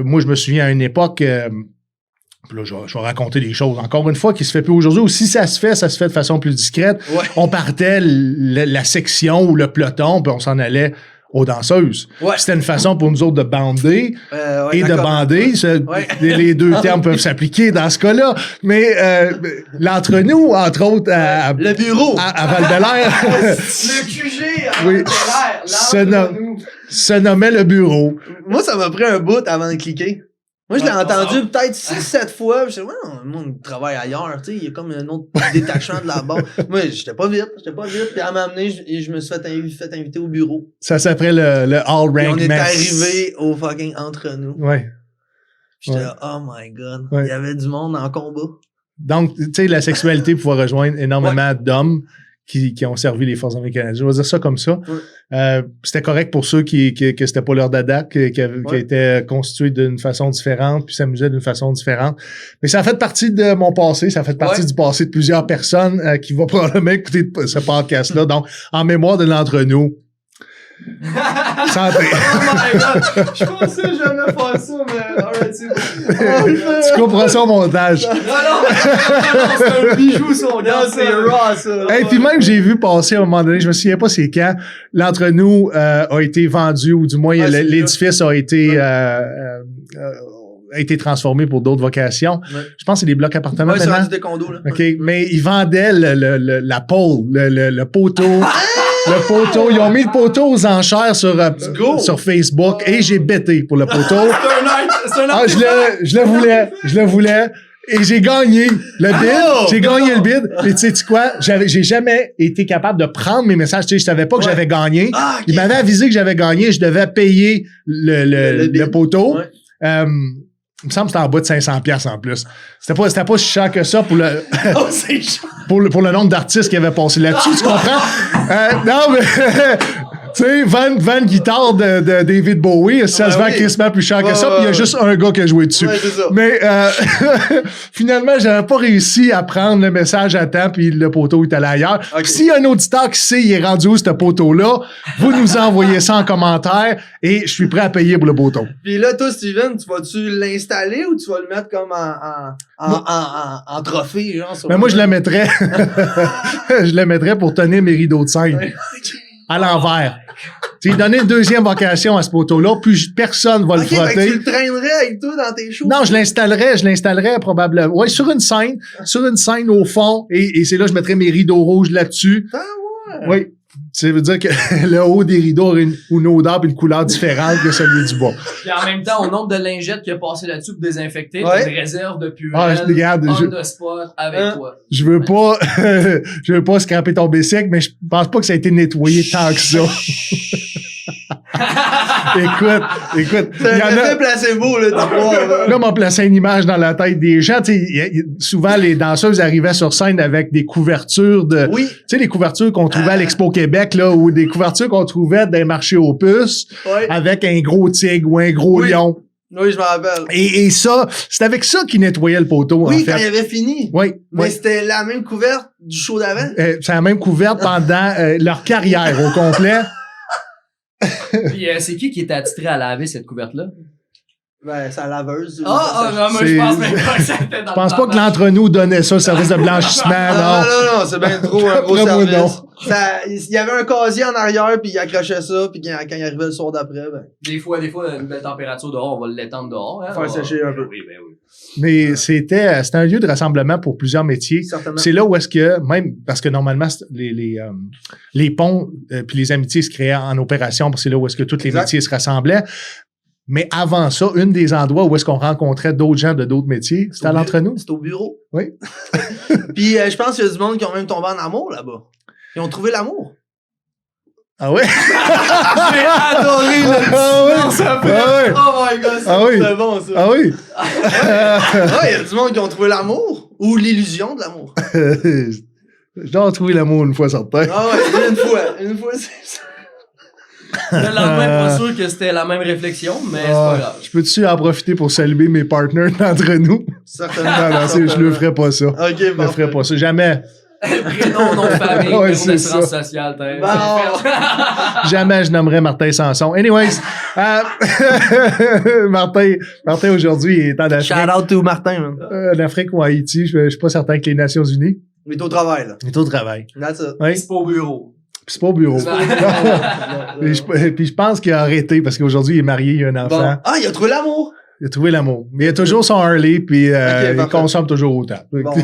Moi, je me souviens à une époque, là, je vais raconter des choses, encore une fois, qui se fait plus aujourd'hui. Ou si ça se fait de façon plus discrète. Ouais. On partait la section ou le peloton, puis on s'en allait aux danseuses. Ouais. C'était une façon pour nous autres de bander et de bander. Ouais. Les deux termes peuvent s'appliquer dans ce cas-là. Mais l'entre-nous, entre autres, le bureau. À Val-de-L'air, le QG à oui, se nommait le bureau. Moi, ça m'a pris un bout avant de cliquer. Moi, je l'ai entendu peut-être 6-7 fois. Je disais, ouais, le monde travaille ailleurs. Tu sais, il y a comme un autre détachement de la base. Moi, j'étais pas vite. Puis elle m'a amené et je me suis fait inviter au bureau. Ça s'appelait le All Rank On est Mess. arrivé au fucking entre-nous. Ouais. J'étais là, oh my god. Ouais. Il y avait du monde en combat. Donc, tu sais, la sexualité pouvait rejoindre énormément d'hommes qui ont servi les Forces armées canadiennes. Je vais dire ça comme ça. C'était correct pour ceux que c'était pas leur dada, qui étaient constitués d'une façon différente, puis s'amusaient d'une façon différente. Mais ça a fait partie de mon passé, ça a fait partie du passé de plusieurs personnes qui vont probablement écouter ce podcast-là. Donc, en mémoire de l'entre-nous, santé. Oh my god! Je pensais jamais faire ça, mais alright, c'est bon. Tu couperas ça au montage. Non, c'est un bijou, son gars, c'est raw, ça. Hey, puis même, j'ai vu passer à un moment donné, je me souviens pas c'est quand, l'entre-nous a été vendu, ou du moins, l'édifice a été transformé pour d'autres vocations. Ouais. Je pense que c'est des blocs appartements maintenant. Ouais, c'est des condos, là. OK, mais ils vendaient la pole, le poteau. Le poteau, ils ont mis le poteau aux enchères sur Facebook et j'ai bêté pour le poteau. C'est un je le voulais et j'ai gagné le bid. J'ai gagné le bid. Et tu sais quoi? J'ai jamais été capable de prendre mes messages. Tu sais, je savais pas que j'avais gagné. Ah, okay. Il m'avait avisé que j'avais gagné. Je devais payer le poteau. Ouais. Il me semble que c'était en bas de 500$ en plus. C'était pas si cher que ça pour le oh, c'est cher. pour le nombre d'artistes qui avaient passé là-dessus, tu comprends? Non, mais tu sais, 20 guitares de David Bowie, ça se vend quasiment plus cher que ça, puis il y a juste un gars qui a joué dessus. Ouais, c'est ça. Mais finalement, j'avais pas réussi à prendre le message à temps, puis le poteau est allé ailleurs. Okay. S'il y a un auditeur qui sait il est rendu où ce poteau-là, vous nous envoyez ça en commentaire et je suis prêt à payer pour le poteau. Puis là, toi, Steven, tu vas-tu l'installer ou tu vas le mettre comme en trophée, genre? Mais moi, je le mettrais. Je le mettrais pour tenir mes rideaux de scène. À l'envers. Tu lui donner une deuxième vocation à ce poteau-là, puis personne va le frotter. Tu le traînerais avec toi dans tes shows? Non, je l'installerais probablement. Ouais, sur une scène au fond, et c'est là que je mettrais mes rideaux rouges là-dessus. Ah ouais? Oui. Ça veut dire que le haut des rideaux aurait une odeur et une couleur différente que celui du bas. Puis en même temps, au nombre de lingettes qui a passé là-dessus pour désinfecter, t'as une réserve de purée on the spot avec toi. Je veux pas scraper ton bicycle, mais je pense pas que ça a été nettoyé tant que ça. Écoute. C'est un effet placebo, là, t'as pas. Là, on m'a placé une image dans la tête des gens. Souvent, les danseuses arrivaient sur scène avec des couvertures de. Oui. Tu sais, les couvertures qu'on trouvait à l'Expo Québec, là, ou des couvertures qu'on trouvait dans les marchés aux puces, avec un gros tigre ou un gros lion. Oui, je m'en rappelle. Et ça, c'est avec ça qu'ils nettoyaient le poteau, oui, en fait. quand il avait fini. Oui. Mais c'était la même couverte du show d'avant. C'est la même couverte pendant leur carrière au complet. Puis c'est qui était attitré à laver cette couverte-là? Ben, sa laveuse. Non, moi, je pense même pas que ça était dans je pense pas que l'entre-nous donnait ça, le service de blanchissement, non, c'est bien trop un gros service. Il y avait un casier en arrière, puis il accrochait ça, puis quand il arrivait le soir d'après, ben. Des fois, une belle température dehors, on va l'étendre dehors. Hein, faire sécher un peu. Oui, ben oui. Mais c'était un lieu de rassemblement pour plusieurs métiers. Certainement. C'est là où est-ce que, même, parce que normalement, les ponts puis les amitiés se créaient en opération, parce que c'est là où est-ce que tous les métiers se rassemblaient. Mais avant ça, une des endroits où est-ce qu'on rencontrait d'autres gens de d'autres métiers, c'était à l'entre-nous. C'était au bureau. Oui. Puis je pense qu'il y a du monde qui ont même tombé en amour là-bas. Ils ont trouvé l'amour. Ah ouais? J'ai adoré le ça fait. Ah ouais. Oh my god, c'est bon ça. Ah oui? Il y a du monde qui ont trouvé l'amour ou l'illusion de l'amour. Je dois trouver l'amour une fois certain. Ah ouais, une fois c'est ça. Le lendemain, pas sûr que c'était la même réflexion, mais c'est pas grave. Je peux-tu en profiter pour saluer mes partners d'entre nous? Certainement. Non, je ne ferai pas ça. Ok, je ne ferai pas ça. Jamais. Prénom, nom de famille, numéro d'assurance sociale. Jamais je nommerais Martin Sanson. Anyways, Martin aujourd'hui est en Afrique. Shout out to Martin. En Afrique ou en Haïti, je suis pas certain que les Nations Unies. Il est au travail, là. Il est au travail. That's it. Oui. C'est pas au bureau. Puis c'est pas au bureau. Puis je pense qu'il a arrêté parce qu'aujourd'hui il est marié, il a un enfant. Bon. Ah, il a trouvé l'amour. Il a trouvé l'amour. Mais il a toujours son Harley, puis il consomme toujours autant. Bon, okay.